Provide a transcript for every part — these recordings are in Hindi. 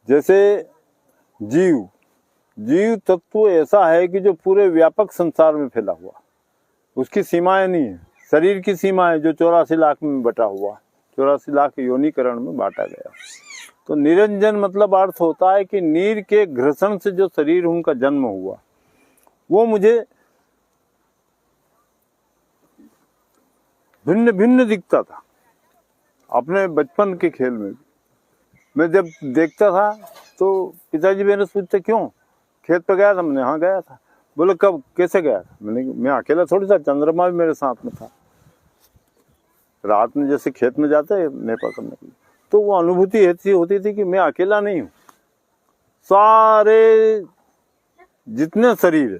जैसे जीव जीव तत्व ऐसा है कि जो पूरे व्यापक संसार में फैला हुआ, उसकी सीमाएं नहीं है। शरीर की सीमा है जो 84 लाख में बटा हुआ, 84 लाख योनिकरण में बांटा गया। तो निरंजन मतलब अर्थ होता है कि नीर के घर्षण से जो शरीर उनका जन्म हुआ वो मुझे भिन्न भिन्न दिखता था। अपने बचपन के खेल में मैं जब देखता था तो पिताजी मेरे से पूछते क्यों, खेत पे गया था? मैंने हाँ गया था। बोले कब, कैसे गया था? मैं अकेला थोड़ी था, चंद्रमा भी मेरे साथ में था। रात में जैसे खेत में जाते हैं नेपा करने के लिए, तो वो अनुभूति ऐसी होती थी कि मैं अकेला नहीं हूँ, सारे जितने शरीर है।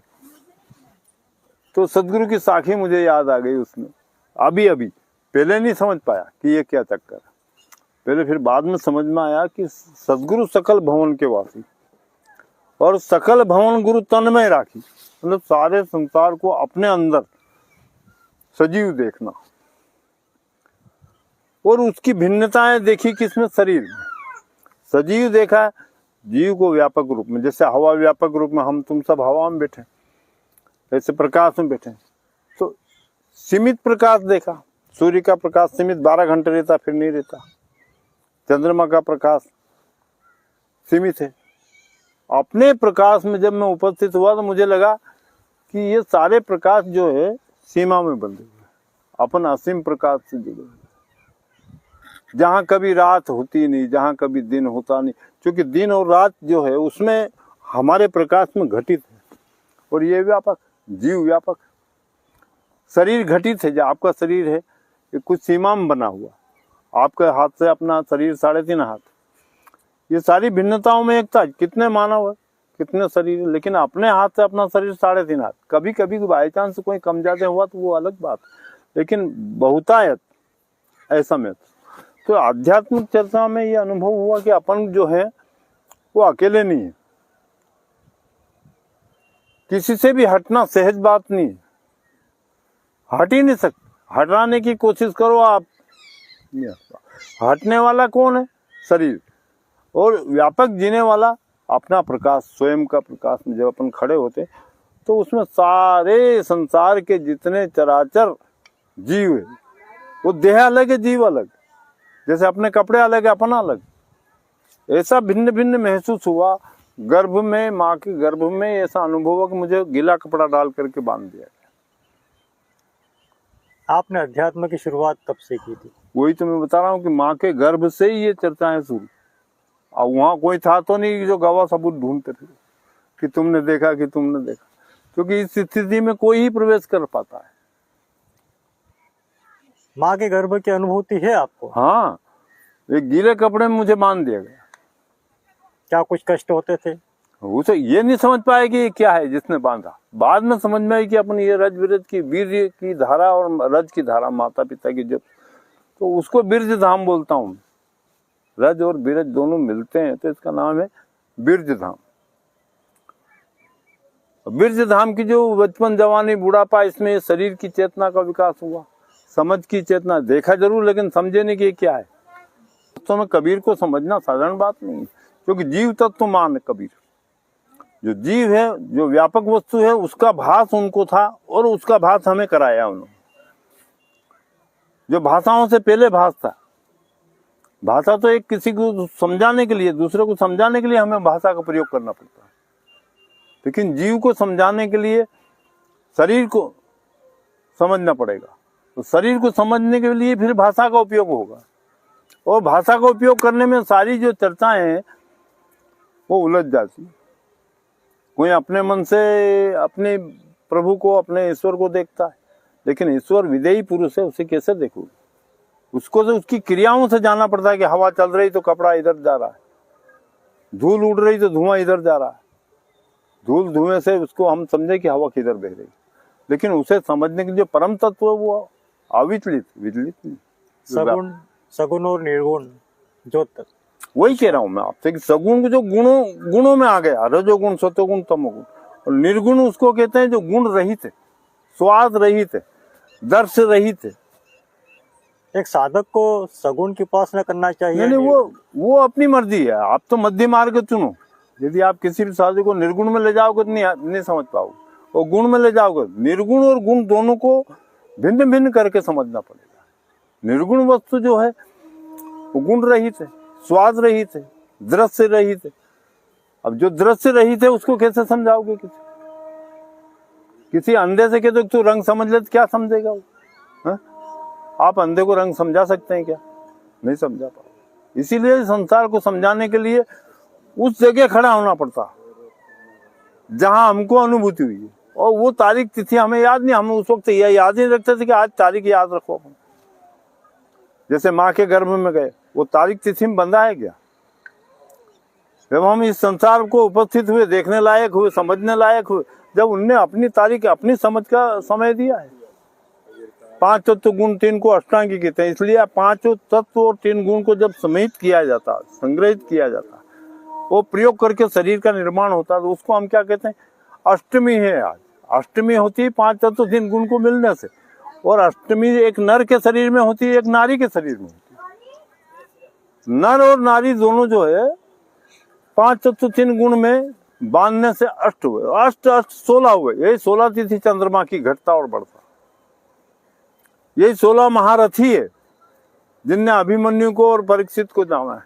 तो सदगुरु की साखी मुझे याद आ गई उसमें अभी अभी। पहले नहीं समझ पाया कि ये क्या चक्कर है, पहले फिर बाद में समझ में आया कि सदगुरु सकल भवन के वासी और सकल भवन गुरु तन में राखी, मतलब सारे संसार को अपने अंदर सजीव देखना। और उसकी भिन्नताएं देखी किसमें? शरीर में। सजीव देखा जीव को व्यापक रूप में, जैसे हवा व्यापक रूप में, हम तुम सब हवा में बैठे, ऐसे प्रकाश में बैठे। तो सीमित प्रकाश देखा, सूर्य का प्रकाश सीमित 12 घंटे रहता, फिर नहीं रहता। चंद्रमा का प्रकाश सीमित है। अपने प्रकाश में जब मैं उपस्थित हुआ तो मुझे लगा कि ये सारे प्रकाश जो है सीमा में बंधे हुए, अपन असीम प्रकाश से जुड़े हुए, जहाँ कभी रात होती नहीं, जहाँ कभी दिन होता नहीं। क्योंकि दिन और रात जो है उसमें हमारे प्रकाश में घटित है, और ये व्यापक जीव व्यापक। शरीर घटित है, जो आपका शरीर है ये कुछ सीमा में बना हुआ, आपके हाथ से अपना शरीर 3.5 हाथ, ये सारी भिन्नताओं में एकता। कितने मानव है, कितने शरीर है, लेकिन अपने हाथ से अपना शरीर 3.5 हाथ। कभी कभी बाई चांस कोई कम ज्यादा हुआ तो वो अलग बात, लेकिन बहुतायत ऐसा में। तो आध्यात्मिक चर्चा में ये अनुभव हुआ कि अपन जो है वो अकेले नहीं है, किसी से भी हटना सहज बात नहीं है, हट ही नहीं सकते। हटाने की कोशिश करो आप, हटने वाला कौन है? शरीर। और व्यापक जीने वाला अपना प्रकाश, स्वयं का प्रकाश में जब अपन खड़े होते तो उसमें सारे संसार के जितने चराचर जीव है, वो देह अलग है, जीव अलग। जैसे अपने कपड़े अलग है, अपना अलग, ऐसा भिन्न भिन्न महसूस हुआ। गर्भ में, माँ के गर्भ में ऐसा अनुभव हुआ कि मुझे गीला कपड़ा डाल करके बांध दिया गया। आपने अध्यात्म की शुरुआत कब से की थी? वही तो मैं बता रहा हूँ कि माँ के गर्भ से ही ये चर्चाएं शुरू। और वहाँ कोई था तो नहीं जो गवाह सबूत ढूंढते थे कि तुमने देखा, कि तुमने देखा, क्योंकि इस स्थिति में कोई ही प्रवेश कर पाता है। माँ के गर्भ की अनुभूति है आपको? हाँ, एक गीले कपड़े में मुझे बांध दिया गया। क्या कुछ कष्ट होते थे? उसे ये नहीं समझ पाए कि ये क्या है जिसने बांधा। बाद में समझ में आई कि अपन ये रज विरज की, वीर्य की धारा और रज की धारा, माता पिता की जब, तो उसको बिरज धाम बोलता हूँ। रज और बिरज दोनों मिलते हैं तो इसका नाम है बिरज धाम। बिरज धाम की जो बचपन, जवानी, बुढ़ापा, इसमें शरीर की चेतना का विकास हुआ, समझ की चेतना। देखा जरूर लेकिन समझे नहीं कि क्या है। तो में कबीर को समझना साधारण बात नहीं है, क्योंकि जीव तत्व मान कबीर। जो जीव है, जो व्यापक वस्तु है, उसका भास उनको था और उसका भास हमें कराया उन्होंने। जो भाषाओं से पहले भास था, भाषा तो एक किसी को समझाने के लिए, दूसरे को समझाने के लिए हमें भाषा का प्रयोग करना पड़ता है, लेकिन जीव को समझाने के लिए शरीर को समझना पड़ेगा। तो शरीर को समझने के लिए फिर भाषा का उपयोग होगा, और भाषा का उपयोग करने में सारी जो चर्चाएं हैं वो उलझ जाती। कोई अपने मन से अपने प्रभु को, अपने ईश्वर को देखता है, लेकिन ईश्वर विदेही पुरुष है, उसे कैसे देखो? उसको तो उसकी क्रियाओं से जाना पड़ता है कि हवा चल रही तो कपड़ा इधर जा रहा है, धूल उड़ रही तो धुआं इधर जा रहा है। धूल धुएं से उसको हम समझे कि हवा किधर बह रही, लेकिन उसे समझने के जो परम तत्व है वो अविचलित, विचलित नहीं। सगुण और निर्गुण जो वही कह रहा हूं मैं आपसे कि सगुण को जो गुणों में आ गया, रजोगुण, सतोगुण, तमोगुण, और निर्गुण उसको कहते हैं जो गुण रहित है, स्वाद रहित है, दर्श रहित है, एक साधक को सगुण की उपासना करना चाहिए। नहीं, वो अपनी मर्जी है। आप तो मध्य मार्ग चुनो। यदि आप किसी भी साधु को निर्गुण में ले जाओगे तो नहीं समझ पाओगे, और गुण में ले जाओगे, निर्गुण और गुण दोनों को भिन्न भिन्न करके समझना पड़ेगा। निर्गुण वस्तु जो है वो गुण रहित है, स्वाद रहित है, दृश्य रहित है। अब जो दृश्य रहित है उसको कैसे समझाओगे? किसी अंधे से कहते तू रंग समझ ले तो क्या समझेगा वो? हा? आप अंधे को रंग समझा सकते हैं क्या? नहीं समझा पाओगे। इसीलिए संसार को समझाने के लिए उस जगह खड़ा होना पड़ता जहां हमको अनुभूति हुई है। और वो तारीख तिथि हमें याद नहीं, हम उस वक्त यह याद नहीं रखते थे कि आज तारीख याद रखो। जैसे माँ के गर्भ में गए, वो तारीख तिथि में बंधा है क्या? जब हम इस संसार को उपस्थित हुए, देखने लायक हुए, समझने लायक हुए, जब उनने अपनी तारीख, अपनी समझ का समय दिया है। 5 तत्व गुण 3 को अष्टांगी कहते हैं। इसलिए 5 तत्व और 3 गुण को जब समेत किया जाता, संग्रहित किया जाता, वो प्रयोग करके शरीर का निर्माण होता, तो उसको हम क्या कहते हैं? अष्टमी है। आज अष्टमी होती है 5 तत्व 3 गुण को मिलने से। और अष्टमी एक नर के शरीर में होती है, एक नारी के शरीर में होती है। नर और नारी दोनों जो है 5 तत्व 3 गुण में बांधने से अष्ट हुए। अष्ट 16 हुए। यही 16 तिथि चंद्रमा की घटता और बढ़ता। यही 16 महारथी है जिनने अभिमन्यु को और परीक्षित को जाना है,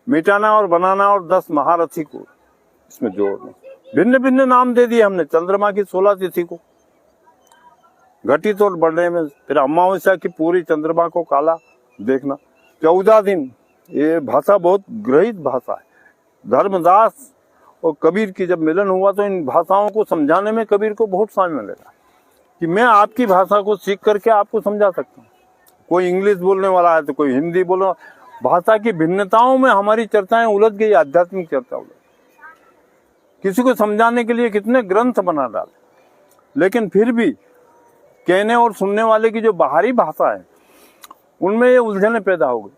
मिटाना और बनाना, और 10 महारथी को इसमें जोड़ना। भिन्न भिन्न नाम दे दिए हमने चंद्रमा की 16 तिथि को घटित और बढ़ने में। फिर अमावस्या की पूरी चंद्रमा को काला देखना, 14 दिन। ये भाषा बहुत ग्रहित भाषा है। धर्मदास और कबीर की जब मिलन हुआ तो इन भाषाओं को समझाने में कबीर को बहुत समय मिलेगा कि मैं आपकी भाषा को सीख करके आपको समझा सकता हूँ। कोई इंग्लिश बोलने वाला है तो कोई हिंदी बोलने। भाषा की भिन्नताओं में हमारी चर्चाएं उलझ गई, आध्यात्मिक चर्चा उलझ। किसी को समझाने के लिए कितने ग्रंथ बना डाले, लेकिन फिर भी कहने और सुनने वाले की जो बाहरी भाषा है उनमें ये उलझने पैदा हो गई।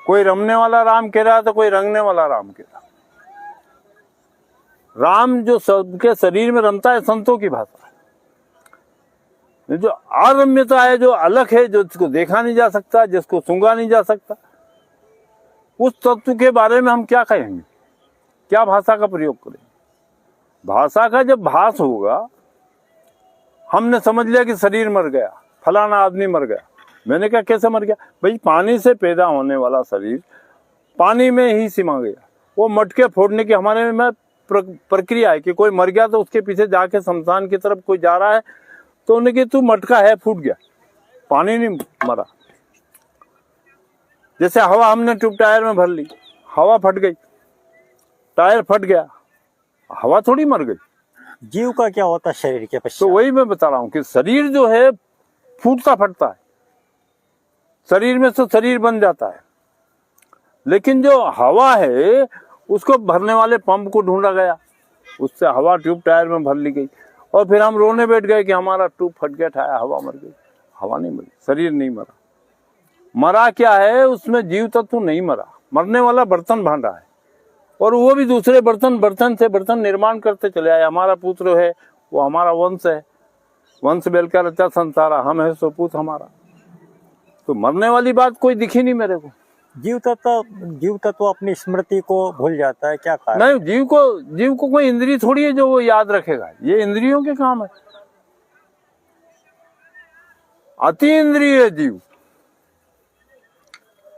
कोई रमने वाला राम कह रहा तो कोई रंगने वाला राम कह रहा। राम जो सबके शरीर में रमता है संतों की भाषा है। जो आरम्यता है, जो अलग है, जो जिसको देखा नहीं जा सकता, जिसको सूंघा नहीं जा सकता, उस तत्व के बारे में हम क्या कहेंगे? क्या भाषा का प्रयोग करेंगे? भाषा का जब भास होगा, हमने समझ लिया कि शरीर मर गया, फलाना आदमी मर गया। मैंने कहा कैसे मर गया? भाई पानी से पैदा होने वाला शरीर पानी में ही सिमा गया। वो मटके फोड़ने की हमारे में प्रक्रिया है कि कोई मर गया तो उसके पीछे जाके शमशान की तरफ कोई जा रहा है तो उन्हें कि तू मटका है, फूट गया, पानी नहीं मरा। जैसे हवा हमने ट्यूब टायर में भर ली, हवा फट गई, टायर फट गया, हवा थोड़ी मर गई। जीव का क्या होता है शरीर के पश्चात? तो वही मैं बता रहा हूँ कि शरीर जो है फूटता फटता है, शरीर में से शरीर बन जाता है। लेकिन जो हवा है उसको भरने वाले पंप को ढूंढा गया, उससे हवा ट्यूब टायर में भर ली गई, और फिर हम रोने बैठ गए कि हमारा ट्यूब फट गया, टायर, हवा मर गई। हवा नहीं मरी, शरीर नहीं मरा। मरा क्या है? उसमें जीव तत्व नहीं मरा। मरने वाला बर्तन भांडा है, और वो भी दूसरे बर्तन से बर्तन निर्माण करते चले आए। हमारा पुत्र है, वो हमारा वंश है, वंश बेल का रचा संसारा, हम है सो पूत हमारा। तो मरने वाली बात कोई दिखी नहीं मेरे को। जीव तत्व अपनी स्मृति को भूल जाता है, क्या कारण? नहीं, जीव को कोई इंद्रिय थोड़ी है जो वो याद रखेगा। ये इंद्रियों के काम है। अति इंद्रिय है जीव।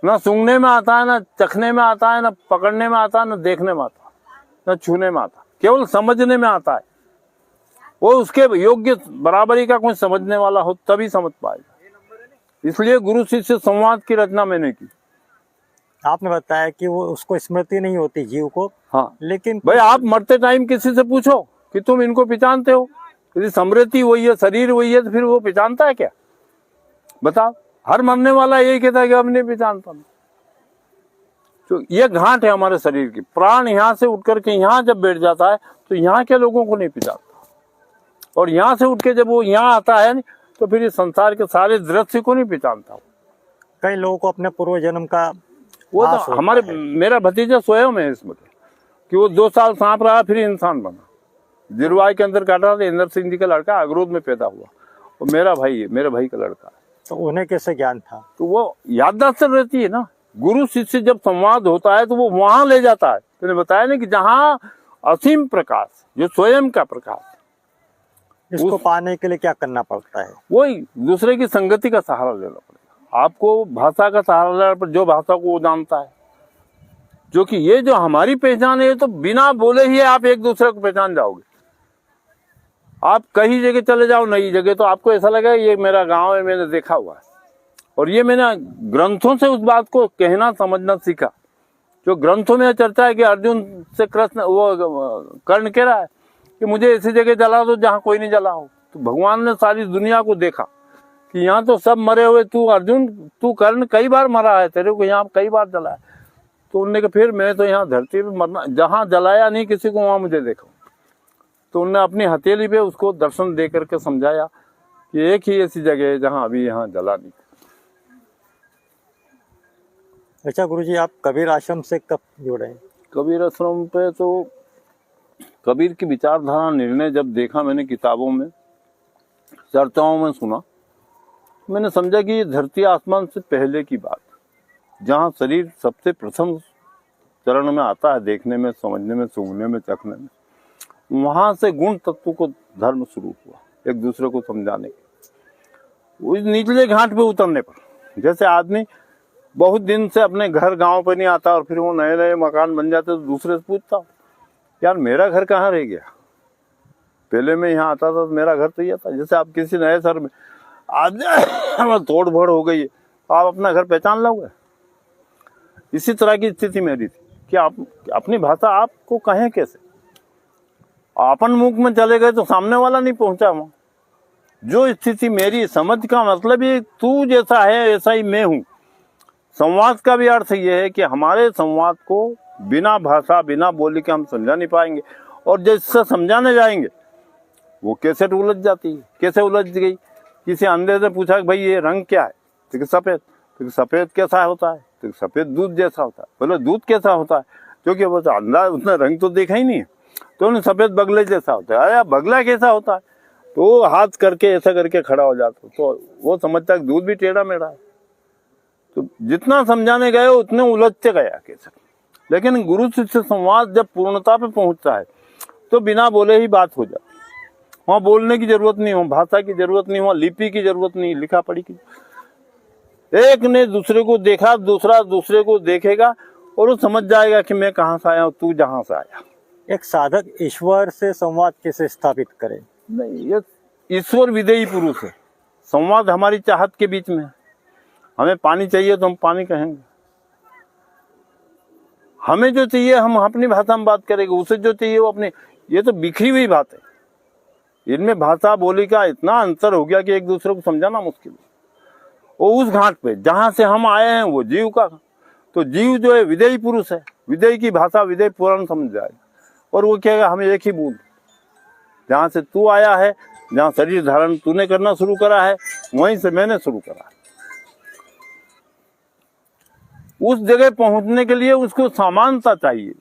ना सूंघने में आता है, ना चखने में आता है, ना पकड़ने में आता है, ना देखने में आता है, ना छूने में आता है, केवल समझने में आता है। वो उसके योग्य बराबरी का कोई समझने वाला हो तभी समझ पाएगा। इसलिए गुरु शिष्य संवाद की रचना मैंने की। आपने बताया कि वो उसको स्मृति नहीं होती जीव को। हाँ, लेकिन भाई आप मरते टाइम किसी से पूछो कि तुम इनको पहचानते हो? यदि स्मृति वही है, शरीर वही है, तो फिर वो पहचानता है क्या? बताओ। हर मरने वाला यही कहता है कि अब नहीं पहचानता। तो ये घाट है हमारे शरीर की। प्राण यहाँ से उठ करके यहाँ जब बैठ जाता है तो यहाँ के लोगों को नहीं पहचानता, और यहाँ से उठ के जब वो यहाँ आता है तो फिर इस संसार के सारे दृश्य को नहीं पहचानता। कई लोगों को अपने पूर्व जन्म का वो तो हमारे मेरा भतीजा स्वयं है इसमें कि वो 2 साल सांप रहा, फिर इंसान बना। जिरवाई के अंदर काटा था। इंद्र सिंह जी का लड़का अगरोद में पैदा हुआ, वो मेरा भाई है, मेरे भाई का लड़का है। तो उन्हें कैसे ज्ञान था? तो वो याददाश्त रहती है ना। गुरु शिष्य जब संवाद होता है तो वो वहां ले जाता है। मैंने बताया ना कि जहाँ असीम प्रकाश, जो स्वयं का प्रकाश, इसको पाने के लिए क्या करना पड़ता है? वही दूसरे की संगति का सहारा लेना पड़ेगा। आपको भाषा का सहारा लेना पड़ेगा, जो भाषा को वो जानता है। जो कि ये जो हमारी पहचान है, तो बिना बोले ही आप एक दूसरे को पहचान जाओगे। आप कहीं जगह चले जाओ, नई जगह, तो आपको ऐसा लगेगा ये मेरा गांव है, मैंने देखा हुआ है। और ये मैंने ग्रंथों से उस बात को कहना समझना सीखा। जो ग्रंथों में चर्चा है कि अर्जुन से कृष्ण, वो कर्ण कह रहा है कि मुझे ऐसी जगह जला दो जहाँ कोई नहीं जला हो। तो भगवान ने सारी दुनिया को देखा कि यहाँ तो सब मरे हुए, तू अर्जुन, तू कर्ण कई बार मरा है, तेरे को यहाँ कई बार जला है। तो उन्होंने कहा फिर मैं तो यहाँ धरती पे मरना, जहाँ जलाया नहीं किसी को वहाँ मुझे देखो। तो उन्होंने अपनी हथेली पे उसको दर्शन दे करके समझाया कि एक ही ऐसी जगह है जहाँ अभी यहाँ जला नहीं। अच्छा गुरुजी, आप कबीर आश्रम से कब जुड़े? कबीर आश्रम पे तो कबीर की विचारधारा, निर्णय जब देखा मैंने किताबों में, चर्चाओं में सुना, मैंने समझा कि ये धरती आसमान से पहले की बात, जहाँ शरीर सबसे प्रथम चरण में आता है, देखने में, समझने में, सूंघने में, चखने में, वहां से गुण तत्व को धर्म शुरू हुआ, एक दूसरे को समझाने के। उस निचले घाट पे उतरने पर, जैसे आदमी बहुत दिन से अपने घर गांव पे नहीं आता और फिर वो नए नए मकान बन जाते, तो दूसरे से पूछता यार मेरा घर कहाँ रह गया, पहले मैं यहाँ आता था तो मेरा घर तो ये था। जैसे आप किसी नए शहर में आज तोड़ फोड़ हो गई है, आप अपना घर पहचान लोगे। इसी तरह की स्थिति मेरी थी कि आप अपनी भाषा आपको कहें कैसे। अपन मुख में चले गए तो सामने वाला नहीं पहुंचा वहां। जो स्थिति मेरी, समझ का मतलब ये तू जैसा है ऐसा ही मैं हूं। संवाद का भी अर्थ ये है कि हमारे संवाद को बिना भाषा, बिना बोली के हम समझा नहीं पाएंगे। और जैसे समझाने जाएंगे वो कैसे उलझ जाती है। कैसे उलझ गई, किसी अंधे से पूछा कि भाई ये रंग क्या है, तो सफेद। तो सफेद कैसा होता है, तो सफेद दूध जैसा होता है। बोले दूध कैसा होता है, क्योंकि वो अंधा, उसने रंग तो देखा ही नहीं है। तो उन्हें सफेद बगले जैसा होता है। अरे बगला कैसा होता है, तो हाथ करके ऐसा करके खड़ा हो जाता, तो वो समझता है दूध भी टेढ़ा मेढ़ा है। तो जितना समझाने गए उतने उलझते गया कैसे। लेकिन गुरु शिष्य संवाद जब पूर्णता पे पहुंचता है तो बिना बोले ही बात हो जाती। वहाँ बोलने की जरूरत नहीं, वहाँ भाषा की जरूरत नहीं, वहाँ लिपि की जरूरत नहीं, लिखा पढ़ी की। एक ने दूसरे को देखा, दूसरा दूसरे को देखेगा और वो समझ जाएगा कि मैं कहाँ से आया हूँ, तू जहाँ से आया। एक साधक ईश्वर से संवाद कैसे स्थापित करे? नहीं, ये ईश्वर विधेयी पुरुष है। संवाद हमारी चाहत के बीच में है। हमें पानी चाहिए तो हम पानी कहेंगे, हमें जो चाहिए हम अपनी भाषा में बात करेंगे, उसे जो चाहिए वो अपने। ये तो बिखरी हुई बात है, इनमें भाषा बोली का इतना अंतर हो गया कि एक दूसरे को समझाना मुश्किल है। और उस घाट पे जहां से हम आए हैं वो जीव का, तो जीव जो है विधेयी पुरुष है। विधेयी की भाषा विधेयी पुराण समझ जाएगा और वो कहेगा हमें एक ही बूंद, जहां से तू आया है, जहां शरीर धारण तूने करना शुरू करा है, वहीं से मैंने शुरू करा है। उस जगह पहुंचने के लिए उसको समानता चाहिए,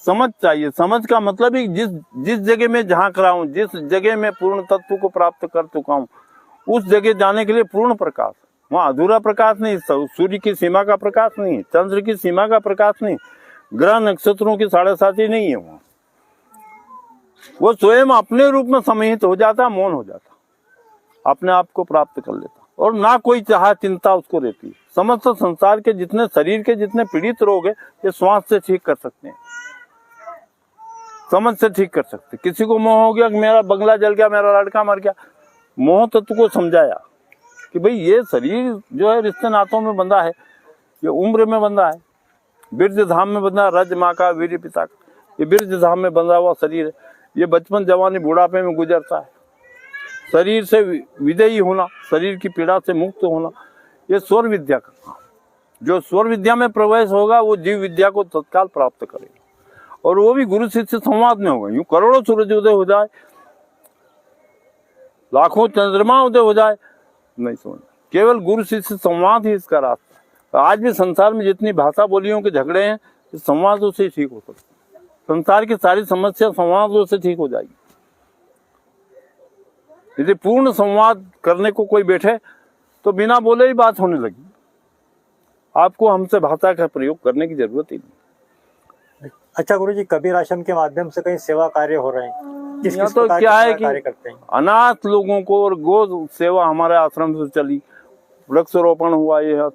समझ चाहिए। समझ का मतलब ही जिस जगह में झांक रहा हूं, जिस जगह में पूर्ण तत्व को प्राप्त कर चुका हूं, उस जगह जाने के लिए पूर्ण प्रकाश। वहां अधूरा प्रकाश नहीं, सूर्य की सीमा का प्रकाश नहीं, चंद्र की सीमा का प्रकाश नहीं, ग्रह नक्षत्रों की 7.5 नहीं है। वहां वो स्वयं अपने रूप में समाहित हो जाता, मौन हो जाता, अपने आप को प्राप्त कर लेता और ना कोई चाह चिंता उसको रहती है। समस्त संसार के जितने शरीर के जितने पीड़ित रोग है ये श्वास से ठीक कर सकते हैं, समझ से ठीक कर सकते। किसी को मोह हो गया कि मेरा बंगला जल गया, मेरा लड़का मर गया, मोह तत्व को समझाया कि भाई ये शरीर जो है रिश्ते नातों में बंधा है, ये उम्र में बंधा है, बीर्ज धाम में बंधा, रज माँ का वीर्य पिता का, ये बीर्ज धाम में बंधा हुआ शरीर है। ये बचपन जवानी बुढ़ापे में गुजरता है। शरीर से विदेयी होना, शरीर की पीड़ा से मुक्त होना, ये स्वर विद्या का काम। जो स्वर विद्या में प्रवेश होगा वो जीव विद्या को तत्काल प्राप्त करेगा और वो भी गुरु शिष्य संवाद में होगा। यूं करोड़ों सूरज उदय हो जाए, लाखों चंद्रमा उदय हो जाए, नहीं समझ, केवल गुरु शिष्य संवाद ही इसका रास्ता। आज भी संसार में जितनी भाषा बोलियों के झगड़े हैं, इस संवादों से ठीक हो सकते। संसार की सारी समस्या संवादों से ठीक हो जाएगी। यदि पूर्ण संवाद करने को कोई बैठे तो बिना बोले ही बात होने लगी। आपको हमसे भाषा का प्रयोग करने की जरूरत ही नहीं। अच्छा गुरुजी, कबीर आश्रम के माध्यम से कहीं सेवा कार्य हो रहे हैं? किस यहाँ किस तो प्रकार क्या के है सेवा कि कार्य करते हैं? अनाथ लोगों को और गो सेवा हमारे आश्रम से चली, वृक्षारोपण हुआ, ये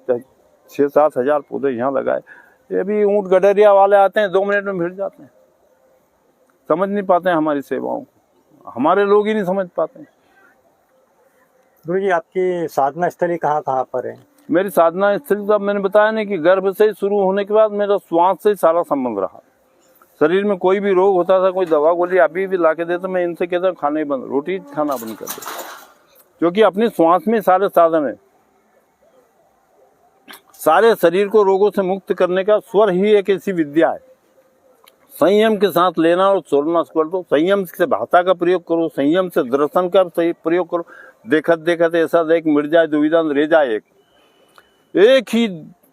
6-7 हजार पौधे यहाँ लगाए। ये भी ऊंट गडरिया वाले आते हैं, 2 मिनट में भिड़ जाते हैं, समझ नहीं पाते हैं हमारी सेवाओं को, हमारे लोग ही नहीं समझ पाते हैं। गुरुजी, आपकी साधना स्थली कहाँ कहाँ पर है? मेरी साधना स्थली तो मैंने बताया नहीं कि गर्भ से शुरू होने के बाद मेरा श्वास से सारा संबंध रहा। शरीर में कोई भी रोग होता था, कोई दवा गोली अभी भी ला के देता, मैं इनसे कहता खाना ही बंद, रोटी खाना बंद कर दे, क्योंकि अपनी श्वास में सारे साधन है। सारे शरीर को रोगों से मुक्त करने का स्वर ही एक ऐसी विद्या है। संयम के साथ लेना और छोड़ना कर दो, संयम से भाषा का प्रयोग करो, संयम से दर्शन का प्रयोग करो। देखत देखत ऐसा देख मिट जाए दुविधा रह जाए, एक ही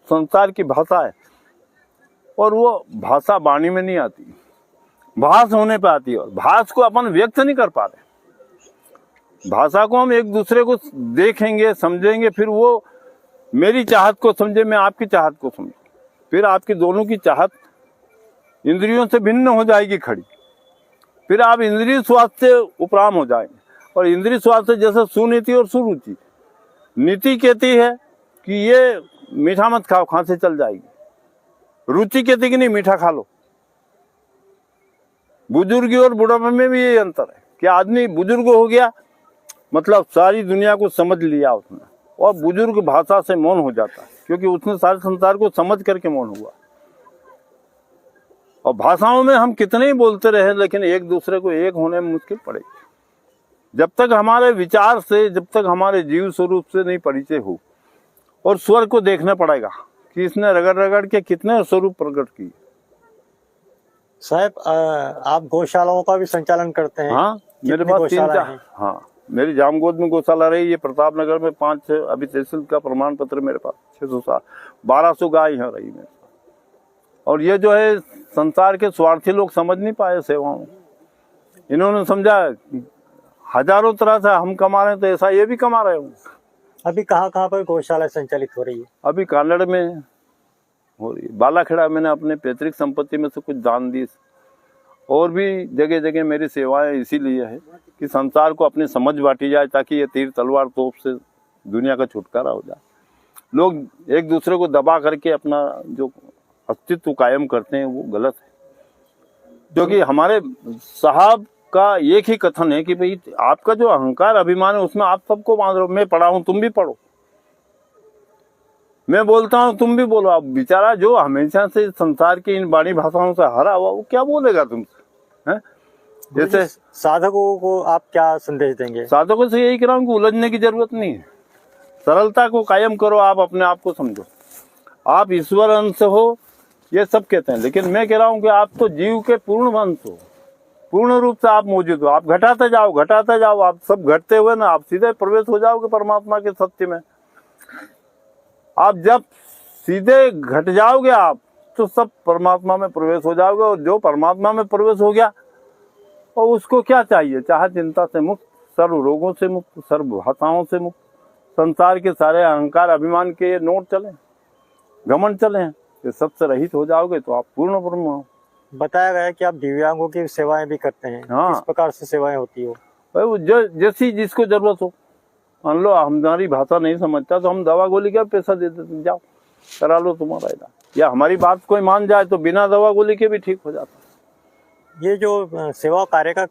संसार की भाषा है, और वो भाषा वाणी में नहीं आती, भास होने पे आती है, और भास को अपन व्यक्त नहीं कर पाते। भाषा को हम एक दूसरे को देखेंगे, समझेंगे, फिर वो मेरी चाहत को समझे, मैं आपकी चाहत को समझूं, फिर आपकी दोनों की चाहत इंद्रियों से भिन्न हो जाएगी खड़ी, फिर आप इंद्रिय स्वाद से उपराम हो जाएंगे। और इंद्रिय स्वाद से जैसे सुनीति और सुरुचि, नीति कहती है कि ये मीठा मत खाओ, खांसी चल जाएगी, रुचि कहती कि नहीं मीठा खा लो। बुजुर्गी और बुढ़ापे में भी ये अंतर है कि आदमी बुजुर्ग हो गया मतलब सारी दुनिया को समझ लिया उसने, और बुजुर्ग भाषा से मौन हो जाता है, क्योंकि उसने सारे संसार को समझ करके मौन हुआ। और भाषाओं में हम कितने ही बोलते रहे, लेकिन एक दूसरे को एक होने में मुश्किल पड़ेगी। जब तक हमारे विचार से, जब तक हमारे जीव स्वरूप से नहीं परिचय हो, और स्वर को देखना पड़ेगा कि इसने रगड़ रगड़ के कितने स्वरूप प्रकट किए। साहब, आप गौशालाओं का भी संचालन करते हैं? हाँ, मेरे पास 3-4, हाँ, मेरी जामगोद में गौशाला रही, ये प्रतापनगर में 5 अभी तहसील का प्रमाण पत्र मेरे पास 600 1200 गाय यहाँ रही मेरे पास। और ये जो है संसार के स्वार्थी लोग समझ नहीं पाए सेवाओं, इन्होंने समझा हजारों तरह से हम कमा रहे हैं तो ऐसा ये भी कमा रहे होंगे। अभी कहाँ कहाँ पर गौशाला संचालित हो रही है? अभी कालड़ में हो रही है, बालाखेड़ा मैंने अपने पैतृक संपत्ति में से कुछ दान दी, और भी जगह जगह मेरी सेवाएं इसीलिए है कि संसार को अपनी समझ बांटी जाए, ताकि ये तीर तलवार तोप से दुनिया का छुटकारा हो जाए। लोग एक दूसरे को दबा करके अपना जो अस्तित्व कायम करते हैं वो गलत है, क्योंकि हमारे साहब का एक ही कथन है कि भाई आपका जो अहंकार अभिमान है उसमें आप सबको बांध रहे हो। मैं पढ़ा हूं, तुम भी पढ़ो, मैं बोलता हूं, तुम भी बोलो। आप बेचारा जो हमेशा से संसार की इन बाणी भाषाओं से हरा हुआ, वो क्या बोलेगा तुमसे, हैं? जैसे साधकों को आप क्या संदेश देंगे? साधकों से यही कह रहा हूं कि उलझने की जरूरत नहीं है, सरलता को कायम करो, आप अपने आप को समझो, आप ईश्वर अंश हो, ये सब कहते हैं, लेकिन मैं कह रहा हूं कि आप तो जीव के पूर्ण अंश हो, पूर्ण रूप से आप मौजूद हो। आप घटाते जाओ, आप सब घटते हुए ना आप सीधे प्रवेश हो जाओगे परमात्मा के सत्य में। आप जब सीधे घट जाओगे आप, तो सब परमात्मा में प्रवेश हो जाओगे, और जो परमात्मा में प्रवेश हो गया और उसको क्या चाहिए, चाहे चिंता से मुक्त, सर्व रोगों से मुक्त, सर्व भाषाओं से मुक्त, संसार के सारे अहंकार अभिमान के नोट चले, घमंड चले, ये सबसे रहित हो जाओगे तो आप पूर्ण ब्रह्म हो। बताया गया है कि आप दिव्यांगों की सेवाएं भी करते हैं। हाँ। किस प्रकार से सेवाएं होती हो? भाई वो जैसी जिसको जरूरत हो, मान लो हमारी भाषा नहीं समझता तो हम दवा गोली का पैसा दे देते, जाओ करा लो तुम्हारा इलाज, या हमारी बात कोई मान जाए तो बिना दवा गोली के भी ठीक हो जाता। ये जो सेवा कार्य का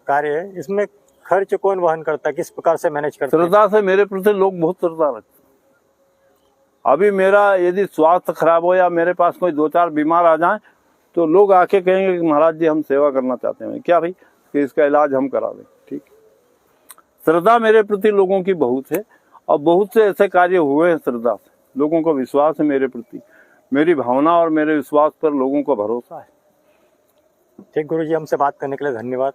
कार्य है, इसमें खर्च कौन वहन करता है? किस प्रकार से मैनेज करता है? श्रद्धा से मेरे प्रति लोग बहुत श्रद्धा रखते। अभी मेरा यदि स्वास्थ्य खराब हो या मेरे पास कोई 2-4 बीमार आ जाए तो लोग आके कहेंगे कि महाराज जी हम सेवा करना चाहते हैं, क्या भाई कि इसका इलाज हम करा दें, ठीक। श्रद्धा मेरे प्रति लोगों की बहुत है, और बहुत से ऐसे कार्य हुए हैं श्रद्धा से, लोगों को विश्वास है मेरे प्रति, मेरी भावना और मेरे विश्वास पर लोगों को भरोसा है। ठीक गुरु जी, हमसे बात करने के लिए धन्यवाद।